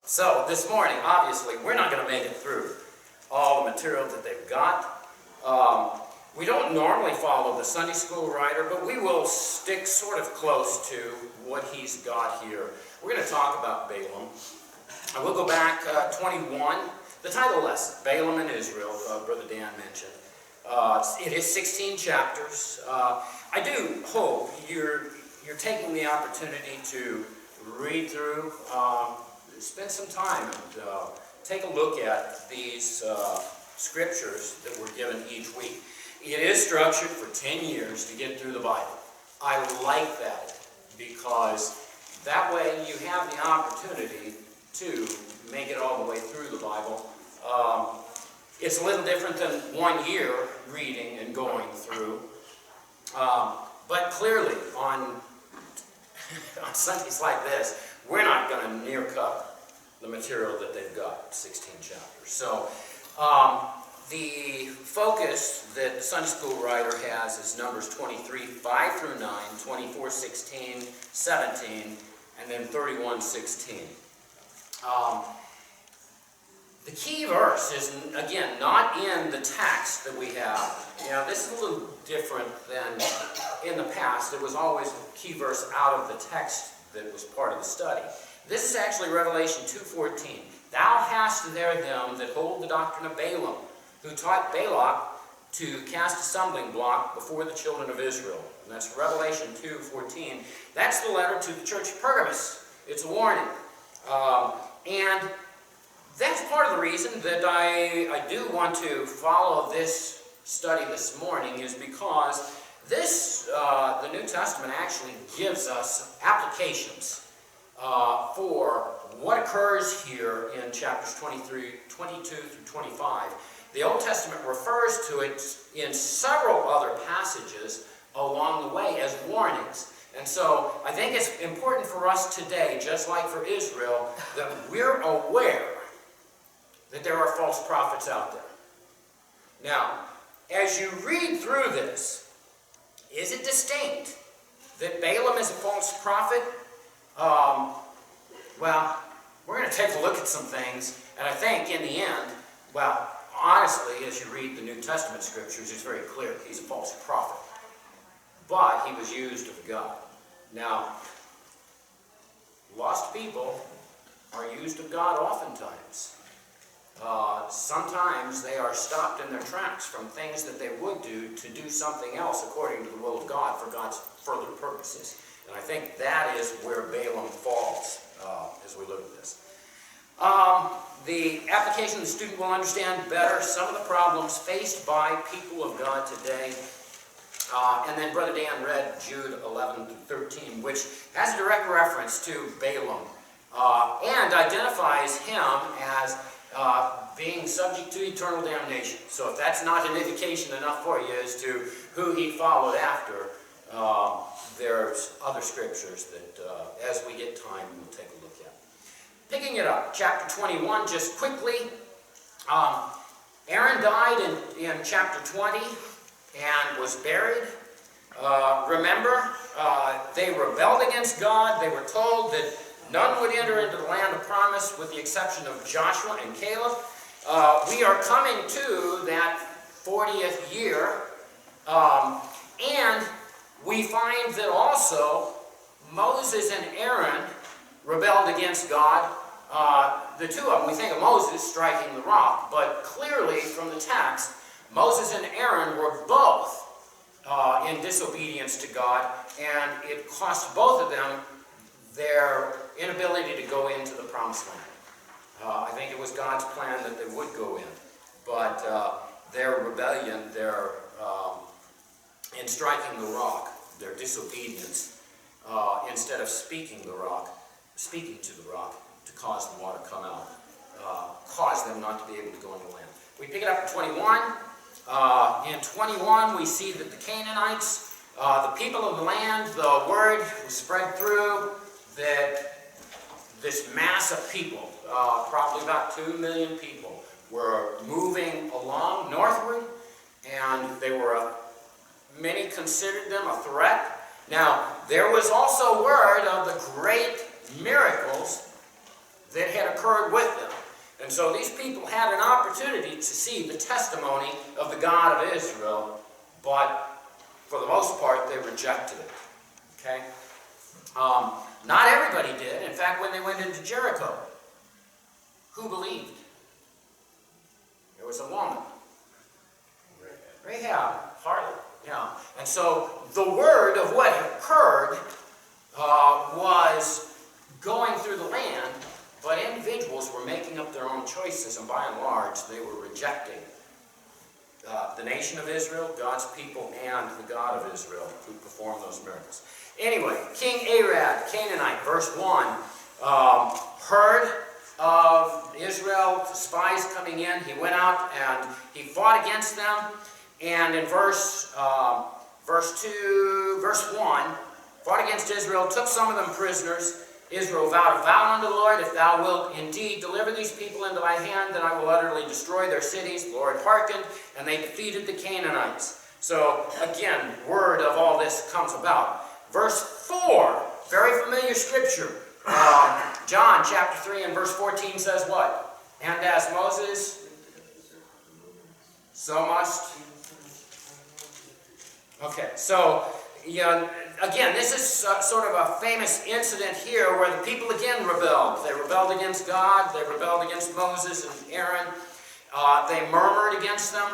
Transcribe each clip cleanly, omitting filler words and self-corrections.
So this morning, obviously, we're not going to make it through all the material that they've got. We don't normally follow the Sunday school writer, but we will stick sort of close to what he's got here. We're going to talk about Balaam. We'll go back 21, the title lesson, Balaam and Israel, Brother Dan mentioned. It is 16 chapters. I do hope you're taking the opportunity to read through, spend some time and take a look at these scriptures that we're given each week. It is structured for 10 years to get through the Bible. I like that because that way you have the opportunity to make it all the way through the Bible. It's a little different than 1 year reading and going through. But clearly on Sundays like this, we're not going to near cut the material that they've got, 16 chapters. So the focus that the Sunday school writer has is Numbers 23, 5 through 9, 24, 16, 17, and then 31, 16. The key verse is, again, not in the text that we have. You know, this is a little different than in the past. It was always a key verse out of the text that was part of the study. This is actually Revelation 2:14. Thou hast there them that hold the doctrine of Balaam, who taught Balak to cast a stumbling block before the children of Israel. And that's Revelation 2:14. That's the letter to the church of Pergamos. It's a warning. And that's part of the reason that I do want to follow this study this morning, is because this, the New Testament actually gives us applications for what occurs here in chapters 22 through 25. The Old Testament refers to it in several other passages along the way as warnings. And so I think it's important for us today, just like for Israel, that we're aware that there are false prophets out there. Now, as you read through this, is it distinct that Balaam is a false prophet? Well, we're going to take a look at some things, and I think in the end, well, honestly, as you read the New Testament scriptures, it's very clear he's a false prophet. But he was used of God. Now, lost people are used of God oftentimes. Sometimes they are stopped in their tracks from things that they would do to do something else according to the will of God for God's further purposes. And I think that is where Balaam falls as we look at this. The application the student will understand better some of the problems faced by people of God today. And then Brother Dan read Jude 11 through 13, which has a direct reference to Balaam and identifies him as being subject to eternal damnation. So if that's not an indication enough for you as to who he followed after, there's other scriptures that, as we get time, we'll take a look at. Picking it up, chapter 21, just quickly. Aaron died in chapter 20 and was buried. Remember, they rebelled against God. They were told that none would enter into the land of promise with the exception of Joshua and Caleb. We are coming to that 40th year, and we find that also Moses and Aaron rebelled against God. The two of them, we think of Moses striking the rock, but clearly from the text, Moses and Aaron were both in disobedience to God, and it cost both of them their inability to go into the promised land. I think it was God's plan that they would go in, but their rebellion, their in striking the rock, their disobedience, instead of speaking to the rock to cause the water to come out, caused them not to be able to go into the land. We pick it up in 21. In 21, we see that the Canaanites, the people of the land, the word was spread through that this mass of people, probably about 2 million people, were moving along northward, and they were, many considered them a threat. Now, there was also word of the great miracles that had occurred with them. And so these people had an opportunity to see the testimony of the God of Israel, but for the most part, they rejected it. Okay? Not everybody did. In fact, when they went into Jericho, who believed? There was a woman. Rahab, hardly. Yeah. And so the word of what occurred was going through the land, but individuals were making up their own choices, and by and large, they were rejecting the nation of Israel, God's people, and the God of Israel who performed those miracles. Anyway, King Arad, Canaanite, verse 1, heard of Israel, spies coming in. He went out and he fought against them. And in verse 1, fought against Israel, took some of them prisoners. Israel vowed a vow unto the Lord, if thou wilt indeed deliver these people into thy hand, then I will utterly destroy their cities. The Lord hearkened, and they defeated the Canaanites. So, again, word of all this comes about. Verse 4, very familiar scripture. John chapter 3 and verse 14 says what? And as Moses, so must. Okay, so, again, this is sort of a famous incident here where the people again rebelled. They rebelled against God. They rebelled against Moses and Aaron. They murmured against them.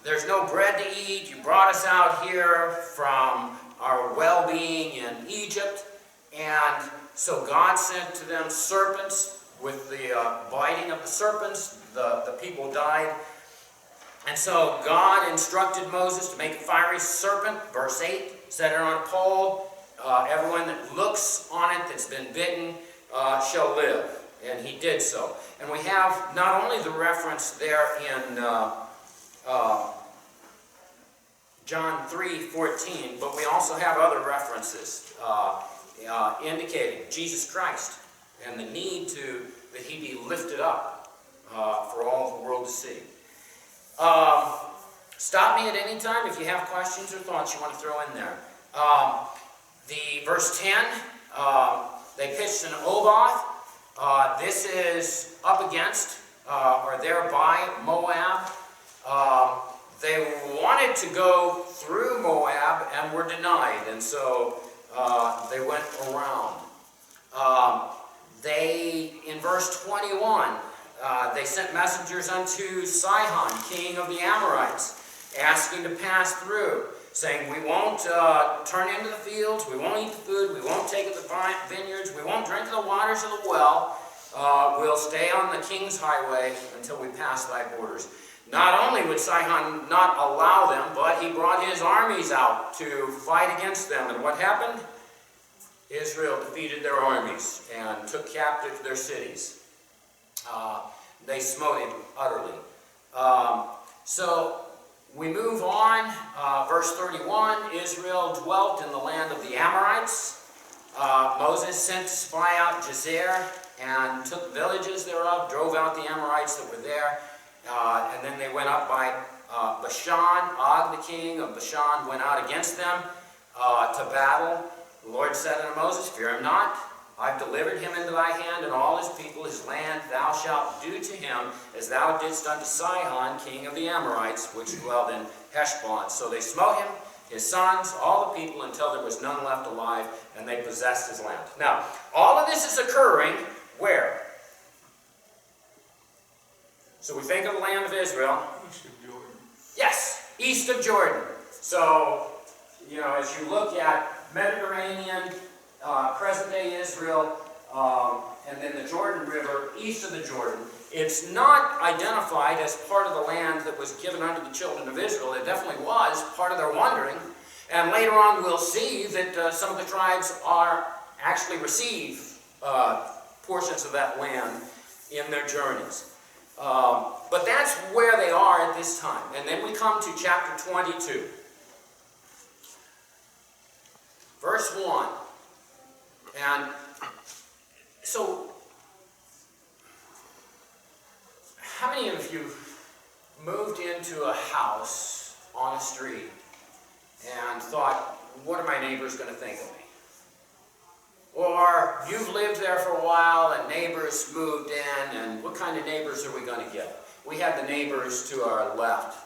There's no bread to eat. You brought us out here from our well-being in Egypt. And so God sent to them serpents. With the biting of the serpents, the people died. And so God instructed Moses to make a fiery serpent, verse 8, set it on a pole. Everyone that looks on it that's been bitten shall live. And he did so. And we have not only the reference there in John 3:14, but we also have other references indicating Jesus Christ and the need that he be lifted up for all the world to see. Stop me at any time if you have questions or thoughts you want to throw in there. The verse 10, they pitched an Oboth. This is up against, or thereby, Moab. They wanted to go through Moab and were denied, and so they went around. In verse 21, they sent messengers unto Sihon, king of the Amorites, asking to pass through, saying, we won't turn into the fields, we won't eat the food, we won't take of the vineyards, we won't drink the waters of the well, we'll stay on the king's highway until we pass thy borders. Not only would Sihon not allow them, but he brought his armies out to fight against them. And what happened? Israel defeated their armies and took captive their cities. They smote him utterly. So we move on. Verse 31, Israel dwelt in the land of the Amorites. Moses sent to spy out Jazer and took villages thereof, drove out the Amorites that were there. And then they went up by Bashan. Og, the king of Bashan, went out against them to battle. The Lord said unto Moses, fear him not. I've delivered him into thy hand, and all his people, his land. Thou shalt do to him as thou didst unto Sihon, king of the Amorites, which dwelled in Heshbon. So they smote him, his sons, all the people, until there was none left alive, and they possessed his land. Now, all of this is occurring where? So we think of the land of Israel. East of Jordan. Yes, east of Jordan. So, as you look at Mediterranean, present-day Israel, and then the Jordan River, east of the Jordan, it's not identified as part of the land that was given unto the children of Israel. It definitely was part of their wandering. And later on we'll see that some of the tribes actually receive portions of that land in their journeys. But that's where they are at this time. And then we come to chapter 22. Verse 1. And so, how many of you moved into a house on a street and thought, what are my neighbors going to think of me? Or you've lived there for a while and neighbors moved in, and what kind of neighbors are we going to get? We had the neighbors to our left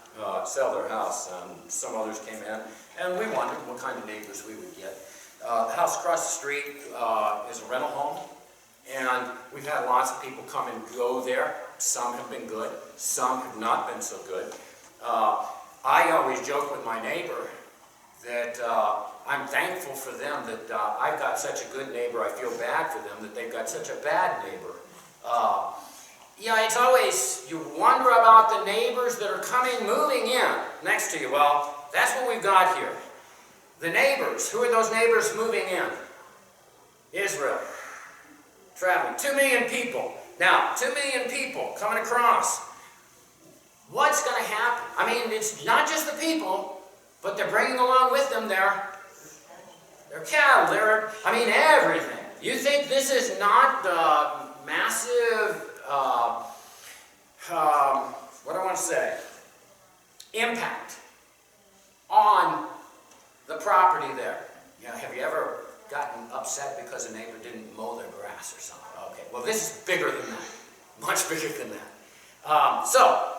sell their house, and some others came in, and we wondered what kind of neighbors we would get. The house across the street is a rental home, and we've had lots of people come and go there. Some have been good, some have not been so good. I always joke with my neighbor that I'm thankful for them that I've got such a good neighbor. I feel bad for them that they've got such a bad neighbor. Yeah, it's always, you wonder about the neighbors that are moving in next to you. Well, that's what we've got here. The neighbors. Who are those neighbors moving in? Israel. Traveling. 2 million people. Now, 2 million people coming across. What's going to happen? I mean, it's not just the people, but they're bringing along with them their cattle, everything. You think this is not massive, what do I want to say, impact on the property there? You know, have you ever gotten upset because a neighbor didn't mow their grass or something? Okay, well, this is bigger than that, much bigger than that. So,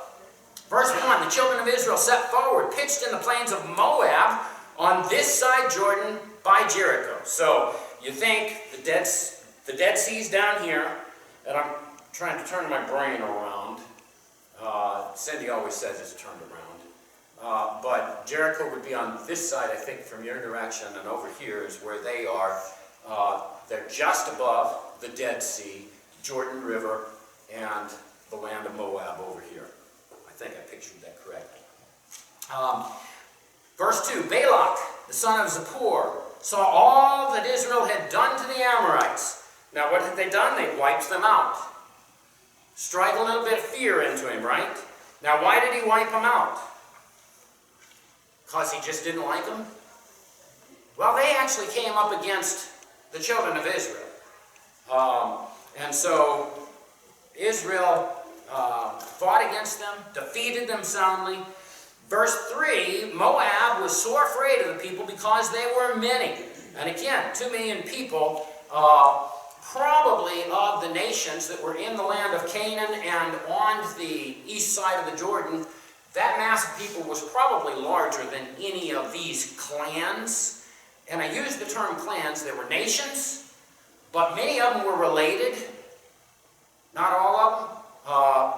verse 1, the children of Israel set forward, pitched in the plains of Moab on this side Jordan by Jericho. So, you think the Dead Sea's down here, and I'm trying to turn my brain around. Cindy always says it's turned around. But Jericho would be on this side, I think, from your direction, and over here is where they are. They're just above the Dead Sea, Jordan River, and the land of Moab over here. I think I pictured that correctly. Verse 2, Balak, the son of Zippor, saw all that Israel had done to the Amorites. Now, what had they done? They wiped them out. Strike a little bit of fear into him, right? Now, why did he wipe them out? Because he just didn't like them? Well, they actually came up against the children of Israel. And so Israel fought against them, defeated them soundly. Verse 3, Moab was sore afraid of the people because they were many. And again, 2 million people, probably of the nations that were in the land of Canaan and on the east side of the Jordan. That mass of people was probably larger than any of these clans. And I use the term clans. They were nations, but many of them were related. Not all of them,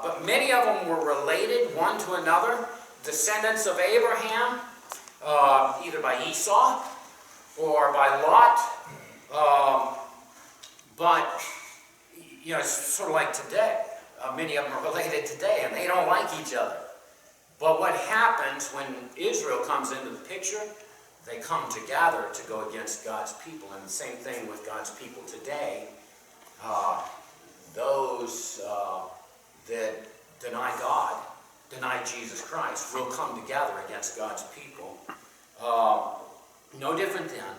but many of them were related one to another. Descendants of Abraham, either by Esau or by Lot. But, you know, it's sort of like today. Many of them are related today, and they don't like each other. But what happens when Israel comes into the picture? They come together to go against God's people. And the same thing with God's people today. Those that deny God, deny Jesus Christ, will come together against God's people. No different then.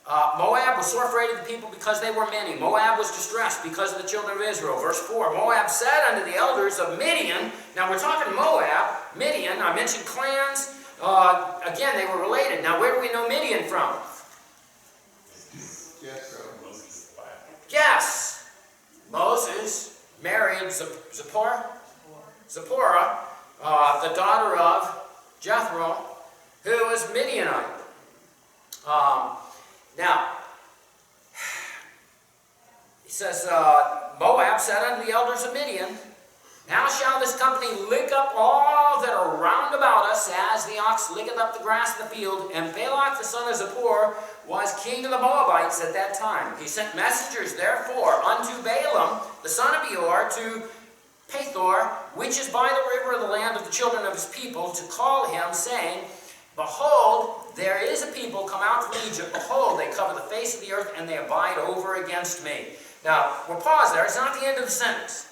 Moab was sore afraid of the people because they were many. Moab was distressed because of the children of Israel. Verse 4, Moab said unto the elders of Midian. Now we're talking Moab, Midian. I mentioned clans. Again, they were related. Now where do we know Midian from? Yes. Moses married Zipporah, the daughter of Jethro, who was Midianite. Now, he says, Moab said unto the elders of Midian, Now shall this company lick up all that are round about us, as the ox licketh up the grass of the field. And Balak the son of Zippor was king of the Moabites at that time. He sent messengers, therefore, unto Balaam the son of Beor, to Pethor, which is by the river of the land of the children of his people, to call him, saying, Behold, there is a people come out from Egypt. Behold, they cover the face of the earth, and they abide over against me. Now, we'll pause there. It's not the end of the sentence.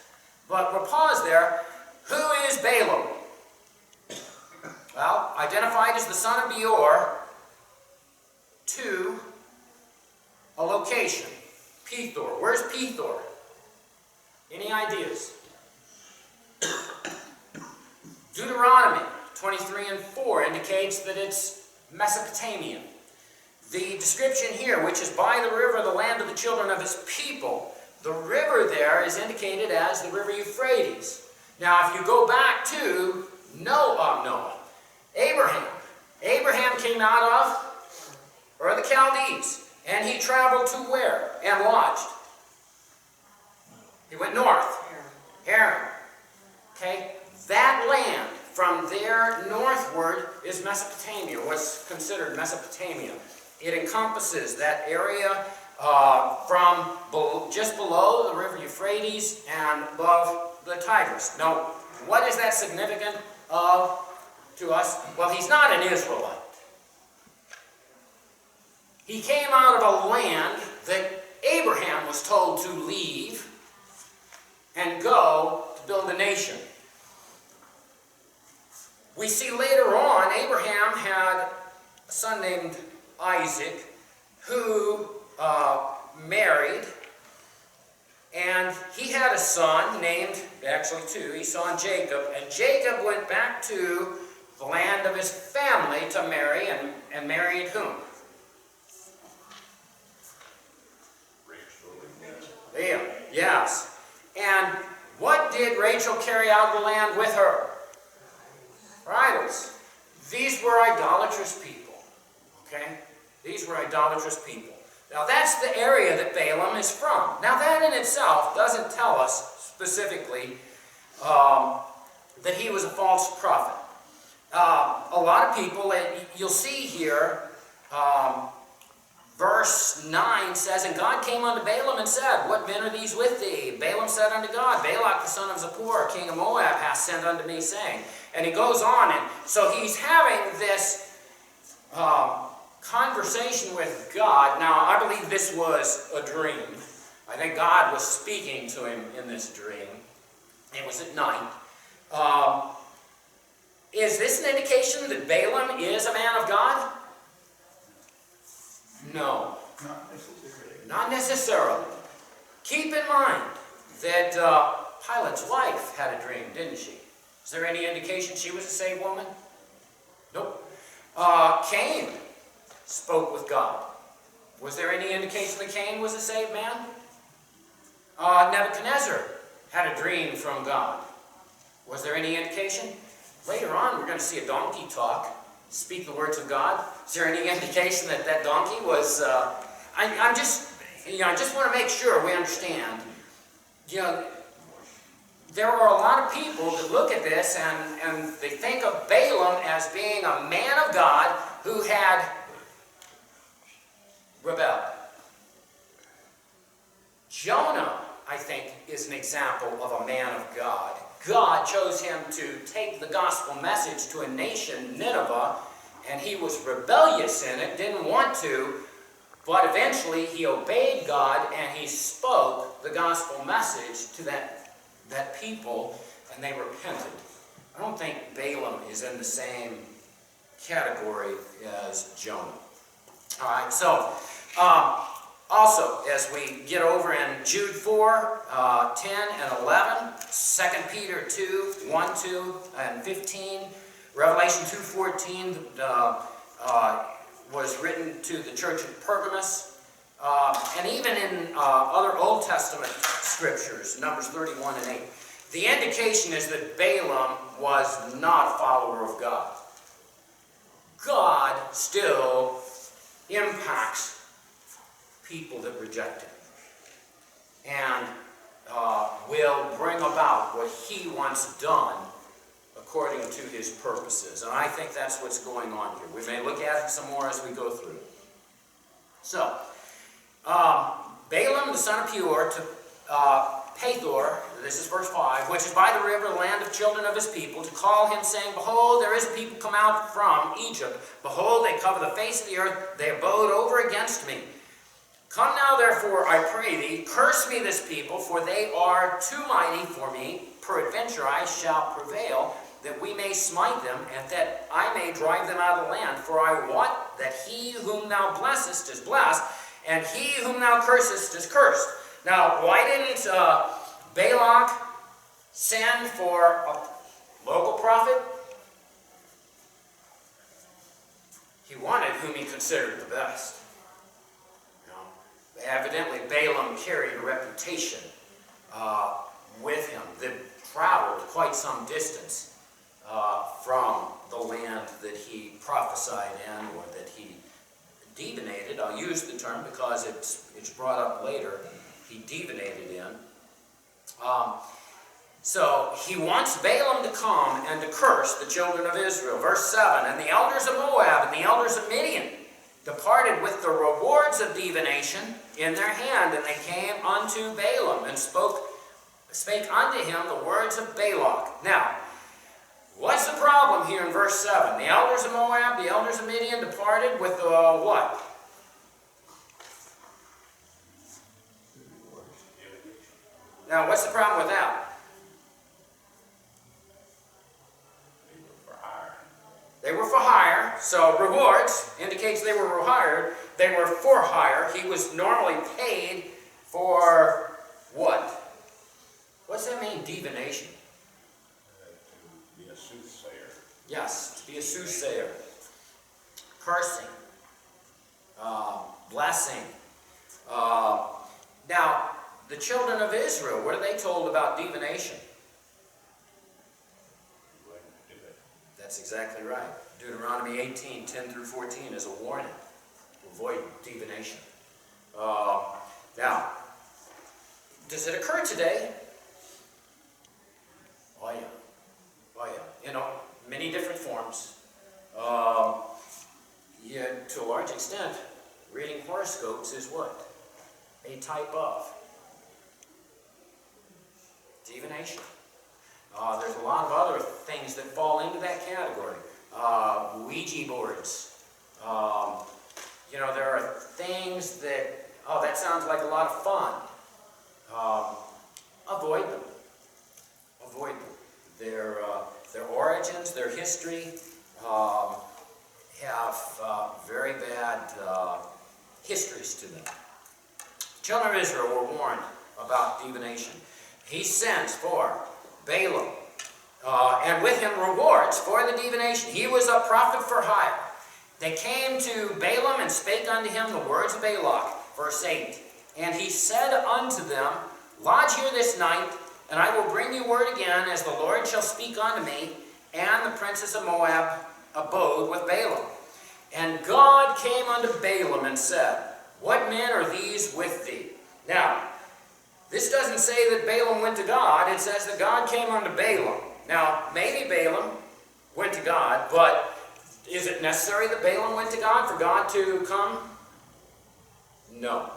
But we'll pause there. Who is Balaam? Well, identified as the son of Beor to a location. Pethor. Where's Pethor? Any ideas? Deuteronomy 23 and 4 indicates that it's Mesopotamia. the description here, which is by the river, the land of the children of his people, the river there is indicated as the river Euphrates. Now, if you go back to Noah, Abraham came out of Ur the Chaldees, and he traveled to where? And lodged. He went north. Haran. Okay? That land from there northward is Mesopotamia, what's considered Mesopotamia. It encompasses that area from just below the river Euphrates and above the Tigris. Now, what is that significant of to us? Well, he's not an Israelite. He came out of a land that Abraham was told to leave and go to build a nation. We see later on, Abraham had a son named Isaac who married, and he had a son named, actually two, Esau and Jacob, and Jacob went back to the land of his family to marry, and married whom? Leah, yes. And what did Rachel carry out of the land with her? Her idols. These were idolatrous people. Okay? These were idolatrous people. Now that's the area that Balaam is from. Now that in itself doesn't tell us specifically that he was a false prophet. A lot of people, you'll see here, verse 9 says, "And God came unto Balaam and said, What men are these with thee? Balaam said unto God, Balak the son of Zippor, king of Moab, hath sent unto me, saying." And he goes on, and so he's having this conversation with God. Now, I believe this was a dream. I think God was speaking to him in this dream. It was at night. Is this an indication that Balaam is a man of God? No. Not necessarily. Not necessarily. Keep in mind that Pilate's wife had a dream, didn't she? Is there any indication she was a saved woman? Nope. Cain spoke with God. Was there any indication that Cain was a saved man? Nebuchadnezzar had a dream from God. Was there any indication? Later on, we're going to see a donkey talk, speak the words of God. Is there any indication that that donkey was... I just want to make sure we understand. There are a lot of people that look at this and they think of Balaam as being a man of God who had rebelled. Jonah, I think, is an example of a man of God. God chose him to take the gospel message to a nation, Nineveh, and he was rebellious in it, didn't want to, but eventually he obeyed God and he spoke the gospel message to that people, and they repented. I don't think Balaam is in the same category as Jonah. All right, so also, as we get over in Jude 4, 10 and 11, 2 Peter 2, 1, 2, and 15, Revelation 2:14 was written to the church of Pergamos, and even in other Old Testament scriptures, Numbers 31 and 8. The indication is that Balaam was not a follower of God. God still impacts people that reject him and will bring about what he wants done according to his purposes. And I think that's what's going on here. We may look at it some more as we go through. So, Balaam the son of Peor to Pethor, this is verse 5, which is by the river, the land of children of his people, to call him, saying, Behold, there is a people come out from Egypt. Behold, they cover the face of the earth. They abode over against me. Come now, therefore, I pray thee, curse me this people, for they are too mighty for me. Peradventure I shall prevail, that we may smite them, and that I may drive them out of the land. For I wot that he whom thou blessest is blessed, and he whom thou cursest is cursed. Now, why didn't Balak send for a local prophet? He wanted whom he considered the best. Evidently, Balaam carried a reputation with him that traveled quite some distance from the land that he prophesied in, or that he divinated. I'll use the term because it's brought up later. He divinated in. So he wants Balaam to come and to curse the children of Israel. Verse 7, and the elders of Moab and the elders of Midian departed with the rewards of divination in their hand, and they came unto Balaam and spake unto him the words of Balak. Now, what's the problem here in verse 7? The elders of Moab, the elders of Midian departed with what? Now, what's the problem with that? They were for hire, so rewards indicates they were hired. They were for hire. He was normally paid for what? What's that mean, divination? To be a soothsayer. Yes, to be a soothsayer. Cursing. Blessing. Now, the children of Israel, what are they told about divination? That's exactly right. Deuteronomy 18, 10 through 14 is a warning to avoid divination. Now, does it occur today? Oh yeah. Oh yeah. You know, many different forms. Yeah, to a large extent, reading horoscopes is what? A type of divination. There's a lot of other things that fall into that category. Ouija boards. You know, there are things that, oh, that sounds like a lot of fun. Avoid them. Avoid them. Their origins, their history have very bad histories to them. Children of Israel were warned about divination. He sends for Balaam, and with him rewards for the divination. He was a prophet for hire. They came to Balaam and spake unto him the words of Balak. Verse 8, and he said unto them, lodge here this night, and I will bring you word again, as the Lord shall speak unto me. And the princess of Moab abode with Balaam. And God came unto Balaam and said, what men are these with thee? Now, this doesn't say that Balaam went to God. It says that God came unto Balaam. Now, maybe Balaam went to God, but is it necessary that Balaam went to God for God to come? No.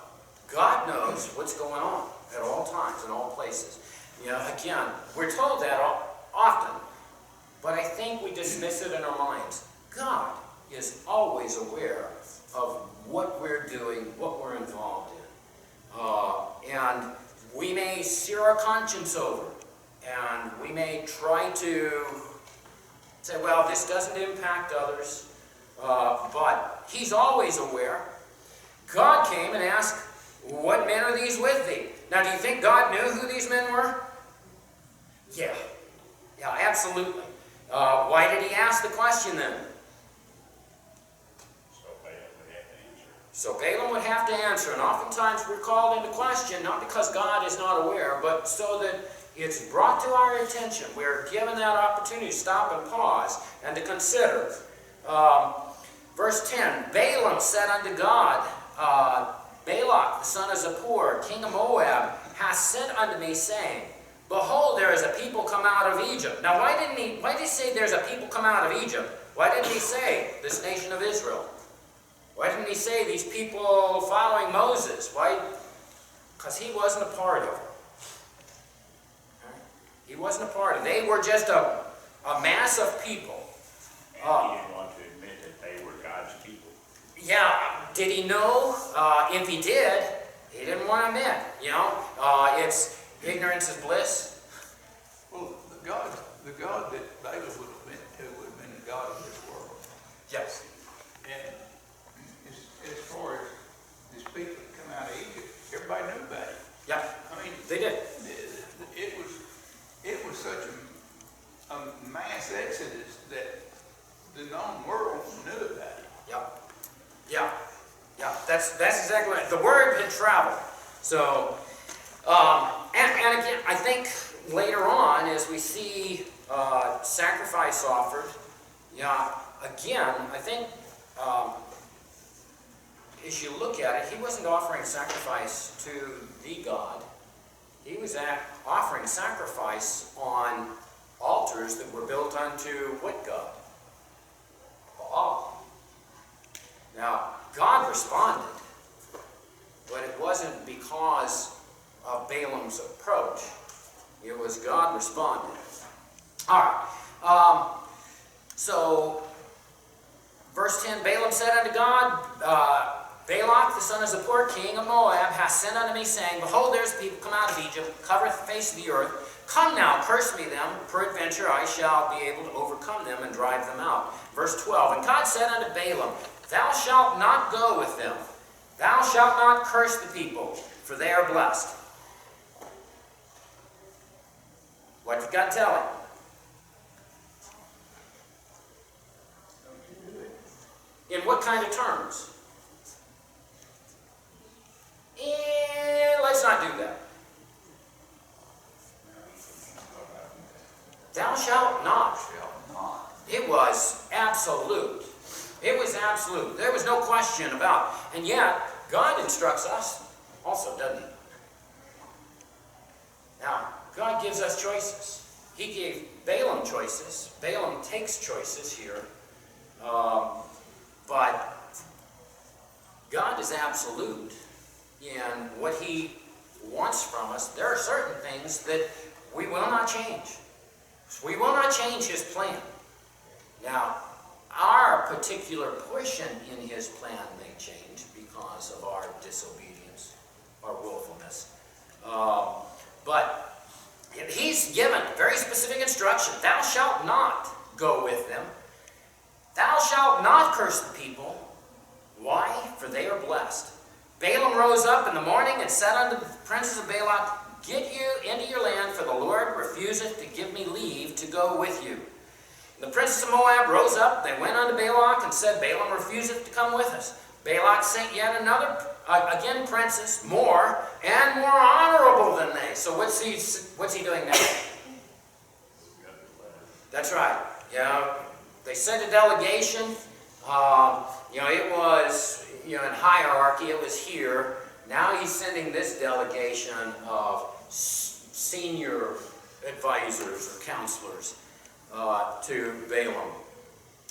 God knows what's going on at all times, in all places. You know, again, we're told that often, but I think we dismiss it in our minds. God is always aware of what we're doing, what we're involved in. And we may sear our conscience over, and we may try to say, well, this doesn't impact others, but he's always aware. God came and asked, what men are these with thee? Now, do you think God knew who these men were? Yeah, absolutely. Why did he ask the question then? So Balaam would have to answer, and oftentimes we're called into question, not because God is not aware, but so that it's brought to our attention. We're given that opportunity to stop and pause and to consider. Verse 10, Balaam said unto God, Balak, the son of Zippor, king of Moab, hath sent unto me, saying, behold, there is a people come out of Egypt. Now, why did he say there's a people come out of Egypt? Why didn't he say this nation of Israel? Why didn't he say these people following Moses? Why? Because he wasn't a part of it. He wasn't a part of it. They were just a mass of people. And he didn't want to admit that they were God's people. Yeah. Did he know? If he did, he didn't want to admit. You know, it's ignorance is bliss. Well, the God that Balaam would have been to would have been the God of this world. Yes. And as far as these people that come out of Egypt, everybody knew about it. Yeah. I mean, They did. It was such a mass exodus that the known world knew about it. Yeah. Yeah. Yeah, that's exactly right. The word had traveled. So, and again, I think later on, as we see sacrifice offered, yeah, again, I think as you look at it, he wasn't offering sacrifice to the God. He was offering sacrifice on altars that were built unto what God? Baal. Now, God responded, but it wasn't because of Balaam's approach. It was God responding. All right. So, verse 10, Balaam said unto God, Balak, the son of Zippor, king of Moab, hath sent unto me, saying, Behold, there is a people come out of Egypt, covereth the face of the earth. Come now, curse me them, peradventure I shall be able to overcome them and drive them out. Verse 12, And God said unto Balaam, Thou shalt not go with them. Thou shalt not curse the people, for they are blessed. What did God tell him? In what kind of terms? Let's not do that. Thou shalt not. It was absolute. It was absolute. There was no question about it. And yet, God instructs us also, doesn't he? Now, God gives us choices. He gave Balaam choices. Balaam takes choices here. But God is absolute in what he wants from us. There are certain things that we will not change. We will not change his plan. Now, our particular portion in his plan may change because of our disobedience, our willfulness. But he's given very specific instruction. Thou shalt not go with them. Thou shalt not curse the people. Why? For they are blessed. Balaam rose up in the morning and said unto the princes of Balak, Get you into your land, for the Lord refuseth to give me leave to go with you. And the princes of Moab rose up, they went unto Balak, and said, Balaam refuseth to come with us. Balak sent yet another, again princes, more, and more honorable than they. So what's he doing now? That's right. Yeah, they sent a delegation. It was, in hierarchy, it was here. Now he's sending this delegation of senior advisors or counselors to Balaam.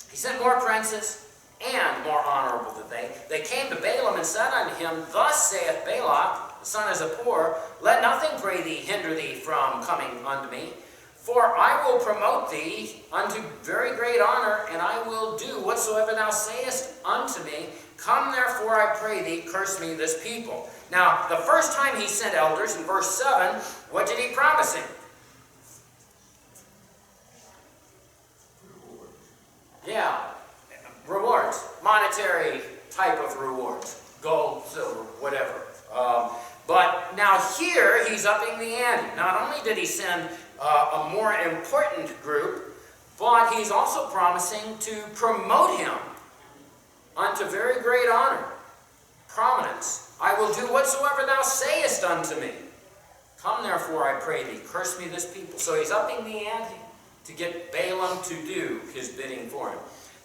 He sent more princes and more honorable than they. They came to Balaam and said unto him, Thus saith Balak, the son of Zippor, Let nothing, pray thee, hinder thee from coming unto me. For I will promote thee unto very great honor, and I will do whatsoever thou sayest unto me. Come therefore, I pray thee, curse me this people. Now, the first time he sent elders, in verse 7, what did he promise him? Yeah, rewards. Monetary type of rewards. Gold, silver, whatever. But now here, he's upping the ante. Not only did he send a more important group, but he's also promising to promote him unto very great honor, prominence. I will do whatsoever thou sayest unto me. Come therefore, I pray thee, curse me this people. So he's upping the ante to get Balaam to do his bidding for him.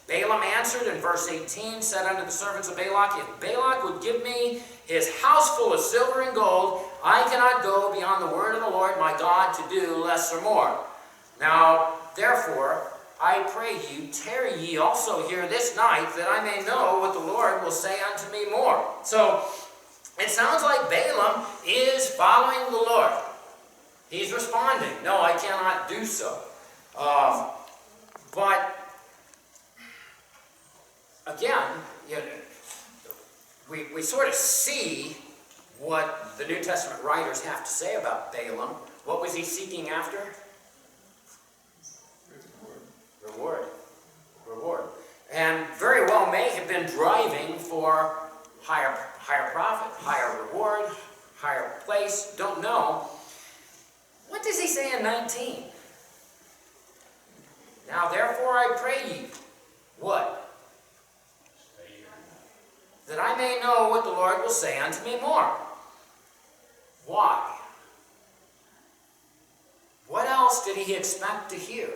Balaam answered in verse 18, said unto the servants of Balak, If Balak would give me his house full of silver and gold, I cannot go beyond the word of the Lord my God to do less or more. Now, therefore, I pray you, tarry ye also here this night, that I may know what the Lord will say unto me more. So, it sounds like Balaam is following the Lord. He's responding, no, I cannot do so. But, again, we sort of see what the New Testament writers have to say about Balaam. What was he seeking after? Reward. Reward. And very well may have been driving for higher profit, higher reward, higher place. Don't know. What does he say in 19? Now therefore I pray ye. What? that I may know what the Lord will say unto me more. Why? What else did he expect to hear?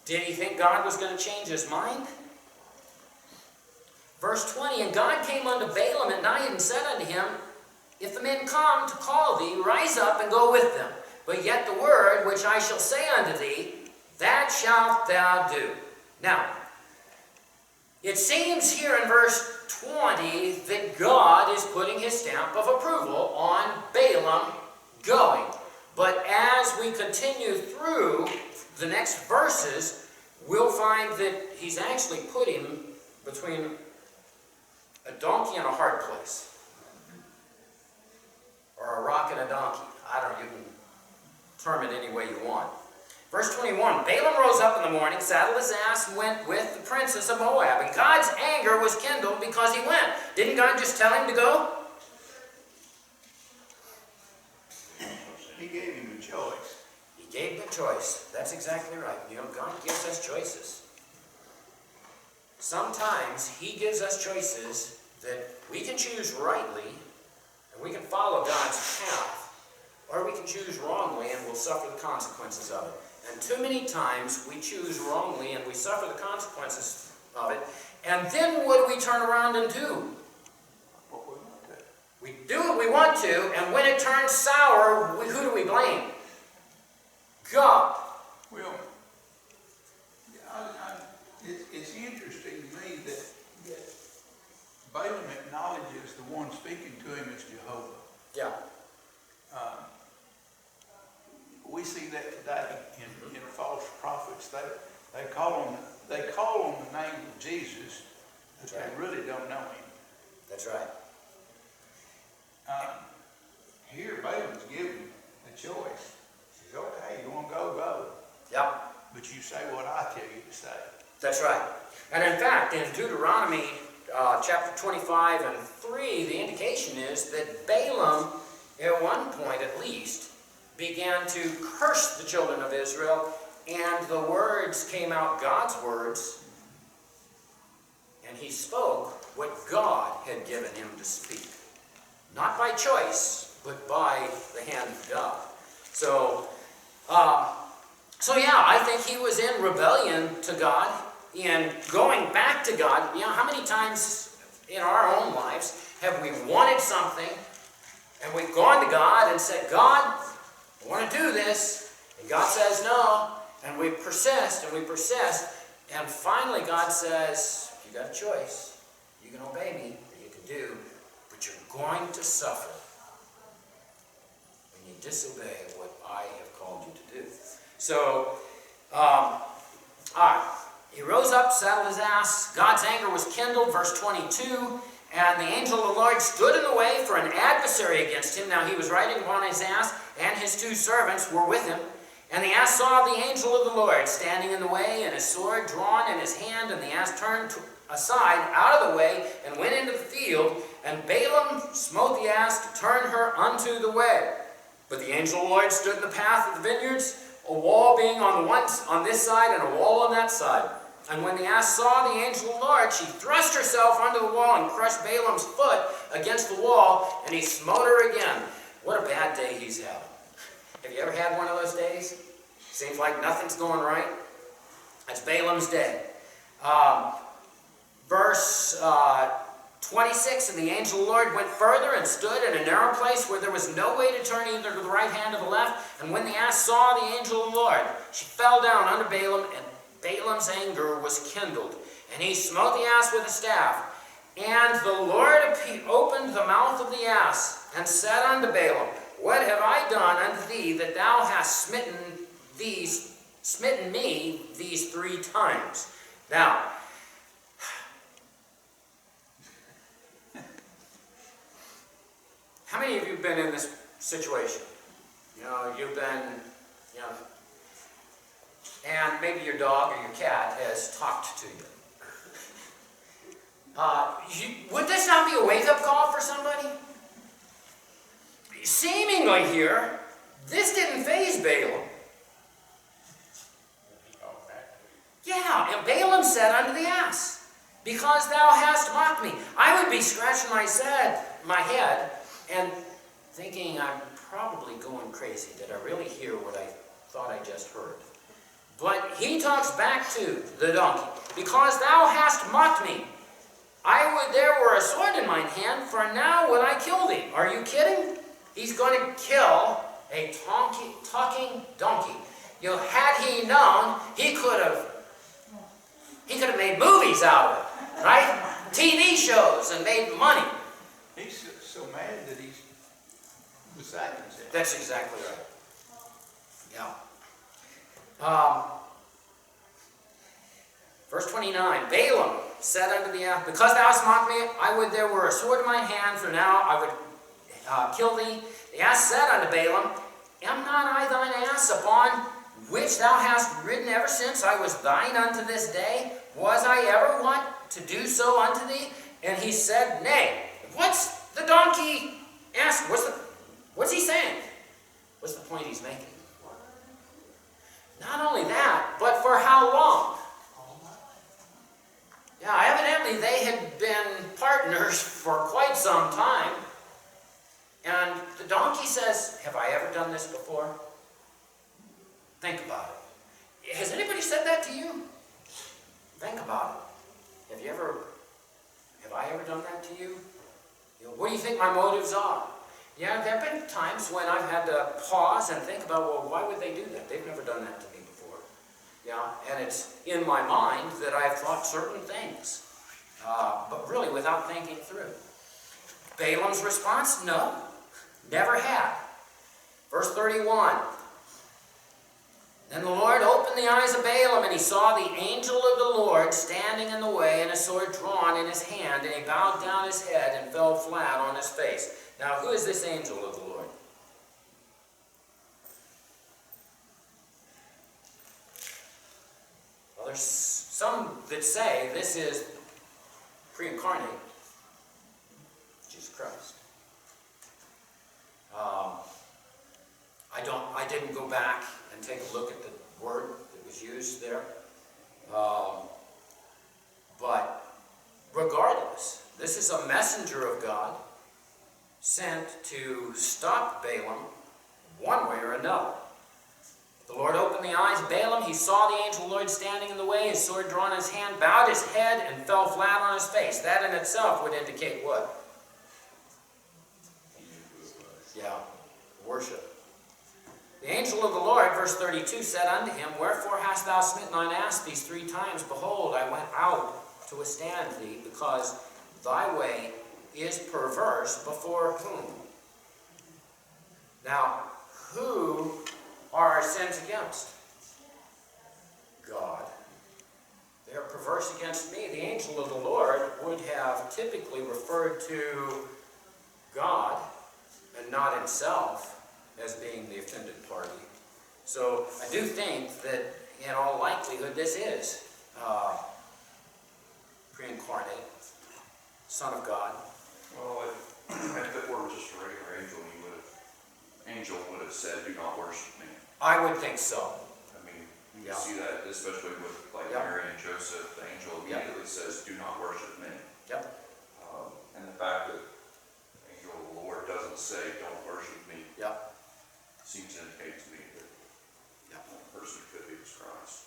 Did he think God was going to change his mind? Verse 20, and God came unto Balaam at night and said unto him, if the men come to call thee, rise up and go with them. But yet the word which I shall say unto thee, that shalt thou do. Now, it seems here in verse 20 that God is putting his stamp of approval on Balaam going. But as we continue through the next verses, we'll find that he's actually put him between a donkey and a hard place. Or a rock and a donkey. I don't know, you can term it any way you want. Verse 21, Balaam rose up in the morning, saddled his ass, and went with the princess of Moab. And God's anger was kindled because he went. Didn't God just tell him to go? He gave him a choice. He gave him a choice. That's exactly right. You know, God gives us choices. Sometimes he gives us choices that we can choose rightly, and we can follow God's path, or we can choose wrongly and we'll suffer the consequences of it. And too many times we choose wrongly and we suffer the consequences of it, and then what do we turn around and do? What we want to. We do what we want to, and when it turns sour, who do we blame? God. Well, it's interesting to me that Balaam acknowledges the one speaking to him as Jehovah. Yeah. We see that today in false prophets. They call on the name of Jesus, but That's right. they really don't know him. That's right. Here, Balaam's given a choice. He says, okay, you want to go, go. Yep. But you say what I tell you to say. That's right. And in fact, in Deuteronomy chapter 25 and 3, the indication is that Balaam, at one point at least, began to curse the children of Israel, and the words came out, God's words, and he spoke what God had given him to speak. Not by choice, but by the hand of God. So yeah, I think he was in rebellion to God, in going back to God. You know, how many times in our own lives have we wanted something, and we've gone to God and said, God, I want to do this, and God says no, and we persist, and finally God says, you got a choice. You can obey me, or you can do, but you're going to suffer when you disobey what I have called you to do. So, all right. He rose up, saddled his ass. God's anger was kindled, verse 22. And the angel of the Lord stood in the way for an adversary against him. Now he was riding upon his ass, and his two servants were with him. And the ass saw the angel of the Lord standing in the way, and his sword drawn in his hand. And the ass turned aside out of the way, and went into the field. And Balaam smote the ass to turn her unto the way. But the angel of the Lord stood in the path of the vineyards, a wall being on this side and a wall on that side. And when the ass saw the angel of the Lord, she thrust herself under the wall and crushed Balaam's foot against the wall, and he smote her again. What a bad day he's having. Have you ever had one of those days? Seems like nothing's going right. That's Balaam's day. Verse 26, and the angel of the Lord went further and stood in a narrow place where there was no way to turn either to the right hand or the left. And when the ass saw the angel of the Lord, she fell down under Balaam, and Balaam's anger was kindled. And he smote the ass with a staff. And the Lord opened the mouth of the ass, and said unto Balaam, what have I done unto thee, that thou hast smitten me these 3 times? Now, how many of you have been in this situation? You know, you've been, you know, and maybe your dog or your cat has talked to you. Would this not be a wake-up call for somebody? Seemingly here, this didn't faze Balaam. He called back. Yeah, and Balaam said unto the ass, because thou hast mocked me. I would be scratching my head and thinking I'm probably going crazy. Did I really hear what I thought I just heard? But he talks back to the donkey. Because thou hast mocked me, I would there were a sword in mine hand, for now would I kill thee. Are you kidding? He's going to kill a talking donkey. You know, had he known, he could have made movies out of it, right? TV shows and made money. He's so mad that he's beside himself. That's exactly right. Yeah. Verse 29, Balaam said unto the ass, because thou hast mocked me, I would there were a sword in my hand, for now I would kill thee. The ass said unto Balaam, am not I thine ass, upon which thou hast ridden ever since I was thine unto this day? Was I ever wont to do so unto thee? And he said, nay. What's the donkey asking? What's he saying? What's the point he's making? Not only that, but for how long? Yeah, evidently they had been partners for quite some time. And the donkey says, have I ever done this before? Think about it. Has anybody said that to you? Think about it. Have I ever done that to you? What do you think my motives are? Yeah, there have been times when I've had to pause and think about, well, why would they do that? They've never done that to me before. Yeah, and it's in my mind that I've thought certain things, but really without thinking through. Balaam's response, no, never had. Verse 31, then the Lord opened the eyes of Balaam, and he saw the angel of the Lord standing in the way, and a sword drawn in his hand, and he bowed down his head and fell flat on his face. Now, who is this angel of the Lord? Well, there's some that say this is pre-incarnate Jesus Christ. I didn't go back and take a look at the word that was used there. But regardless, this is a messenger of God sent to stop Balaam one way or another. The Lord opened the eyes of Balaam. He saw the angel of the Lord standing in the way, his sword drawn in his hand, bowed his head, and fell flat on his face. That in itself would indicate what? Yeah, worship. The angel of the Lord, verse 32, said unto him, wherefore hast thou smitten thine ass these 3 times? Behold, I went out to withstand thee, because thy way is perverse before whom? Now, who are our sins against? God. They are perverse against me. The angel of the Lord would have typically referred to God and not himself as being the offended party. So I do think that in all likelihood this is pre-incarnate, Son of God. Well, if it were just a regular angel would have said, do not worship me. I would think so. I mean, you Yeah. can see that, especially with like Yep. Mary and Joseph, the angel immediately says, do not worship me. Yep. And the fact that the angel of the Lord doesn't say, don't worship me, Yep. seems to indicate to me that Yep. the person could be was Christ.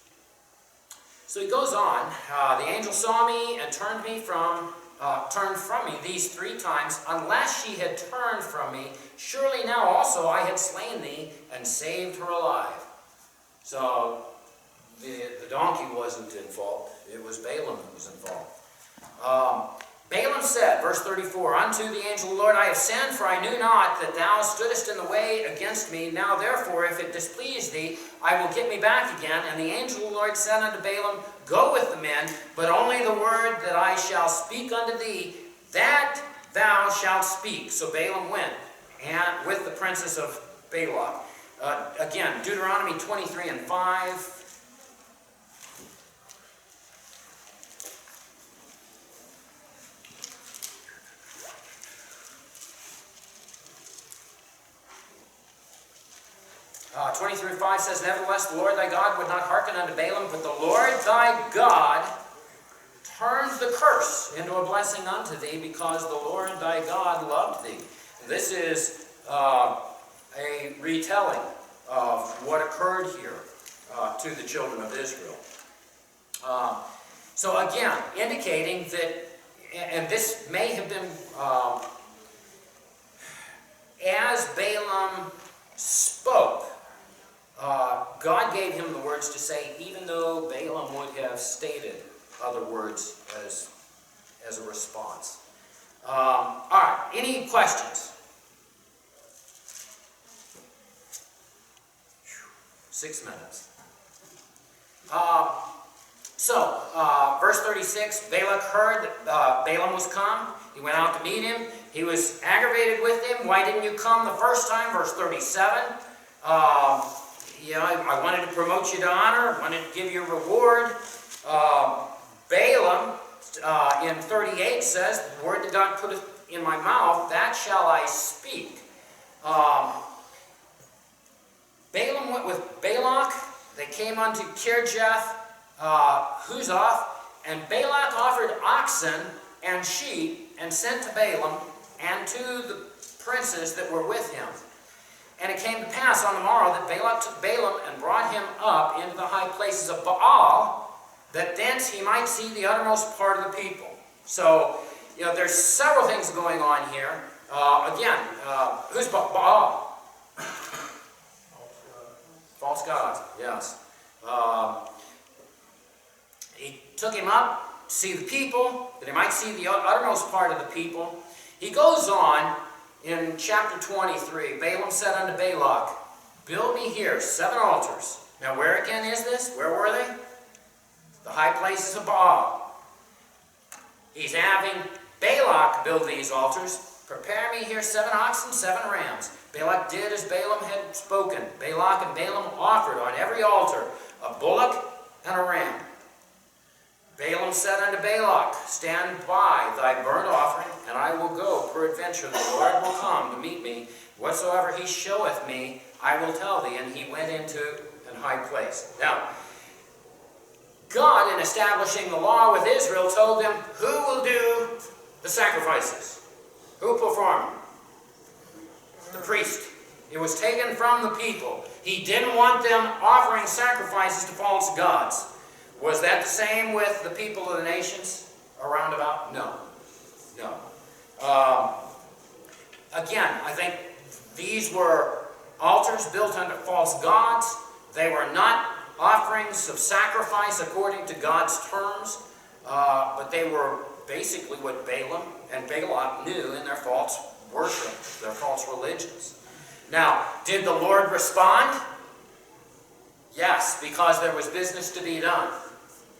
So he goes on, the angel saw me and turned from me these 3 times. Unless she had turned from me, surely now also I had slain thee and saved her alive. So the donkey wasn't in fault. It was Balaam that was in fault. Balaam said, verse 34, unto the angel of the Lord I have sinned, for I knew not that thou stoodest in the way against me. Now therefore, if it displease thee, I will get me back again. And the angel of the Lord said unto Balaam, go with the men, but only the word that I shall speak unto thee, that thou shalt speak. So Balaam went, and with the princess of Balak. Again, Deuteronomy 23 and 5. 20 through 5 says, Nevertheless, the Lord thy God would not hearken unto Balaam, but the Lord thy God turned the curse into a blessing unto thee, because the Lord thy God loved thee. This is a retelling of what occurred here to the children of Israel. So again, indicating that, and this may have been, as Balaam spoke, God gave him the words to say, even though Balaam would have stated other words as a response. All right, any questions? 6 minutes. Verse 36, Balak heard that Balaam was come. He went out to meet him. He was aggravated with him. Why didn't you come the first time? Verse 37. I wanted to promote you to honor. I wanted to give you a reward. Balaam, in 38 says, the word that God put in my mouth, that shall I speak. Balaam went with Balak. They came unto Kirjath Huzoth, and Balak offered oxen and sheep, and sent to Balaam and to the princes that were with him. And it came to pass on the morrow that Balak took Balaam and brought him up into the high places of Baal, that thence he might see the uttermost part of the people. So, there's several things going on here. Who's Baal? False gods, yes. He took him up to see the people, that he might see the uttermost part of the people. He goes on in chapter 23. Balaam said unto Balak, Build me here 7 altars. Now where again is this? Where were they? The high places of Baal. He's having Balak build these altars. Prepare me here 7 oxen, 7 rams. Balak did as Balaam had spoken. Balak and Balaam offered on every altar a bullock and a ram. Balaam said unto Balak, Stand by thy burnt offering, and I will go. Peradventure the Lord will come to meet me. Whatsoever he showeth me, I will tell thee. And he went into an high place. Now, God, in establishing the law with Israel, told them who will do the sacrifices. Who perform them? The priest. It was taken from the people. He didn't want them offering sacrifices to false gods. Was that the same with the people of the nations around about? No. No. Again, I think these were altars built unto false gods. They were not offerings of sacrifice according to God's terms, but they were basically what Balaam and Balak knew in their false worship, their false religions. Now, did the Lord respond? Yes, because there was business to be done.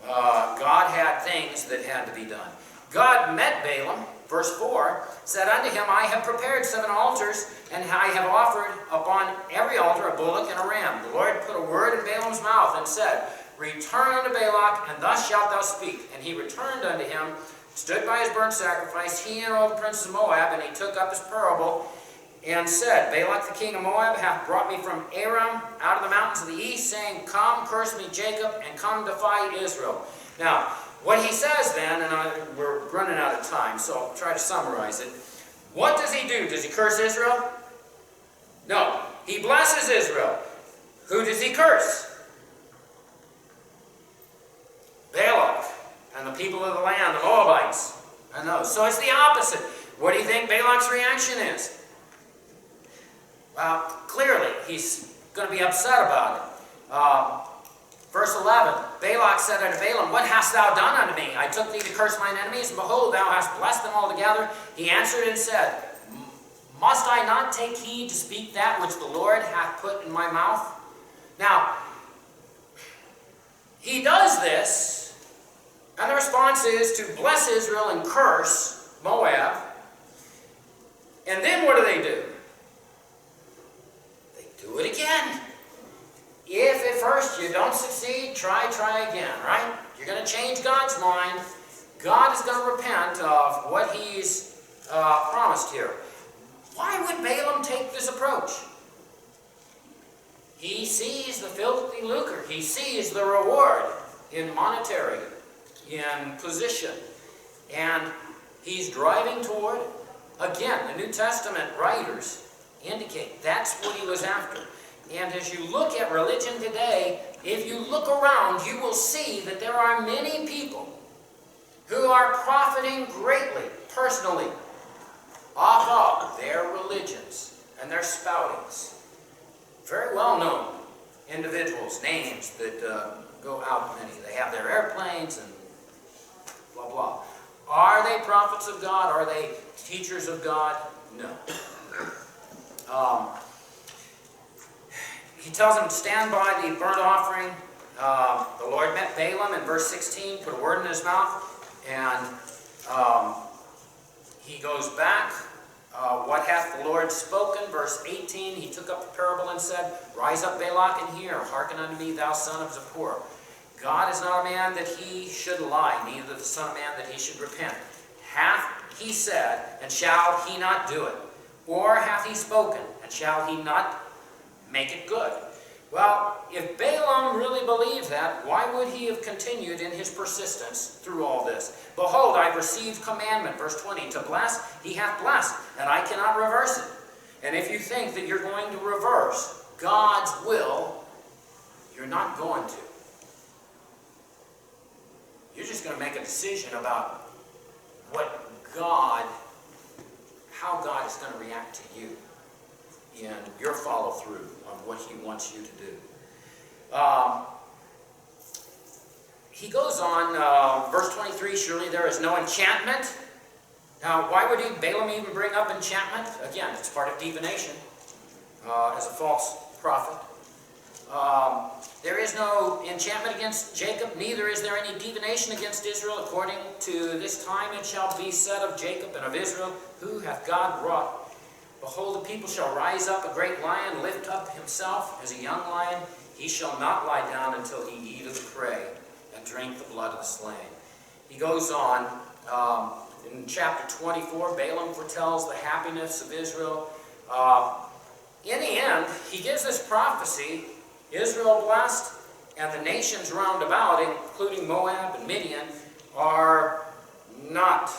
God had things that had to be done. God met Balaam, verse 4, said unto him, I have prepared 7 altars, and I have offered upon every altar a bullock and a ram. The Lord put a word in Balaam's mouth and said, Return unto Balak, and thus shalt thou speak. And he returned unto him, stood by his burnt sacrifice, he and all the princes of Moab, and he took up his parable, and said, Balak the king of Moab hath brought me from Aram out of the mountains of the east, saying, Come, curse me, Jacob, and come defy Israel. Now, what he says then, and we're running out of time, so I'll try to summarize it. What does he do? Does he curse Israel? No. He blesses Israel. Who does he curse? Balak and the people of the land, the Moabites. And those. So it's the opposite. What do you think Balak's reaction is? Well, clearly, he's going to be upset about it. Verse 11, Balak said unto Balaam, What hast thou done unto me? I took thee to curse mine enemies, and behold, thou hast blessed them altogether. He answered and said, Must I not take heed to speak that which the Lord hath put in my mouth? Now, he does this, and the response is to bless Israel and curse Moab. And then what do? Do it again. If at first you don't succeed, try again, right? You're going to change God's mind. God is going to repent of what he's promised here. Why would Balaam take this approach? He sees the filthy lucre. He sees the reward in monetary, in position. And he's driving toward it. Again, the New Testament writers indicate that's what he was after. And as you look at religion today, if you look around, you will see that there are many people who are profiting greatly, personally, off of their religions and their spoutings. Very well-known individuals, names that go out many. They have their airplanes and blah, blah. Are they prophets of God? Are they teachers of God? No. He tells them to stand by the burnt offering. The Lord met Balaam in verse 16, put a word in his mouth, and he goes back. What hath the Lord spoken? Verse 18, he took up the parable and said, Rise up, Balak, and hear. Hearken unto me, thou son of Zippor. God is not a man that he should lie, neither the son of man that he should repent. Hath he said, and shall he not do it? Or hath he spoken, and shall he not make it good? Well, if Balaam really believed that, why would he have continued in his persistence through all this? Behold, I've received commandment, verse 20, to bless, he hath blessed, and I cannot reverse it. And if you think that you're going to reverse God's will, you're not going to. You're just going to make a decision about how God is going to react to you in your follow-through on what he wants you to do. He goes on, verse 23, surely there is no enchantment. Now, why would Balaam even bring up enchantment? Again, it's part of divination as a false prophet. There is no enchantment against Jacob, neither is there any divination against Israel. According to this time it shall be said of Jacob and of Israel, who hath God wrought? Behold, the people shall rise up, a great lion, lift up himself as a young lion. He shall not lie down until he eat of the prey and drink the blood of the slain. He goes on, in chapter 24, Balaam foretells the happiness of Israel. In the end, he gives this prophecy, Israel blessed, and the nations round about, including Moab and Midian, are not,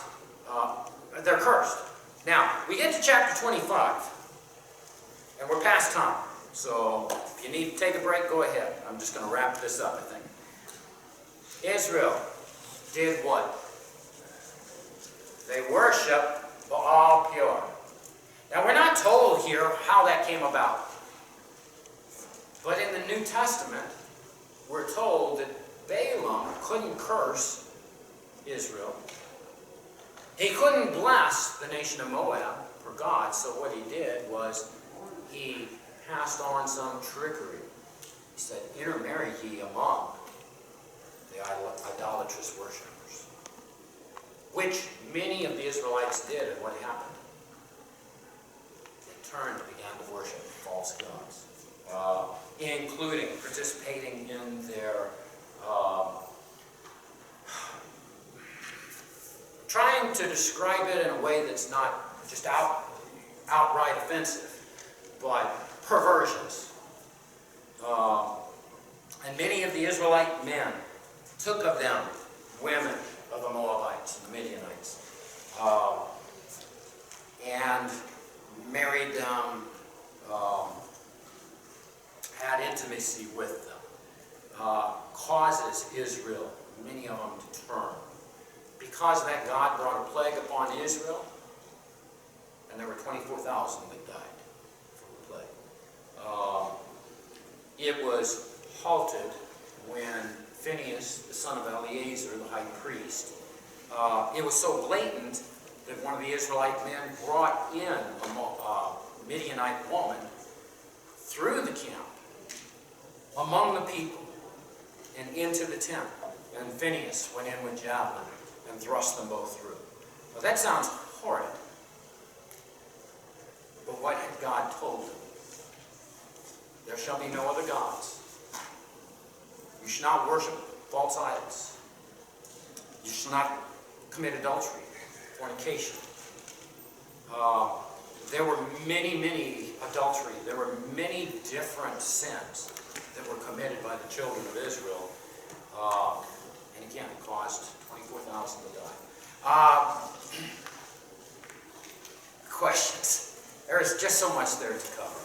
they're cursed. Now, we get to chapter 25, and we're past time. So, if you need to take a break, go ahead. I'm just going to wrap this up, I think. Israel did what? They worshiped Baal Peor. Now, we're not told here how that came about. But in the New Testament, we're told that Balaam couldn't curse Israel. He couldn't bless the nation of Moab for God, so what he did was he passed on some trickery. He said, intermarry ye among the idolatrous worshippers, which many of the Israelites did, and what happened? They turned and began to worship false gods, including participating in their trying to describe it in a way that's not just outright offensive, but perversions. And many of the Israelite men took of them women of the Moabites and the Midianites, and married them, had intimacy with them, causes Israel, many of them, to turn. Because of that, God brought a plague upon Israel, and there were 24,000 that died from the plague. It was halted when Phinehas, the son of Eleazar, the high priest, it was so blatant that one of the Israelite men brought in a Midianite woman through the camp, among the people, and into the tent. And Phinehas went in with javelin and thrust them both through. Now that sounds horrid. But what had God told them? There shall be no other gods. You shall not worship false idols. You shall not commit adultery, fornication. There were many, many adultery. There were many different sins that were committed by the children of Israel. And again, it caused 24,000 to die. Questions? There is just so much there to cover.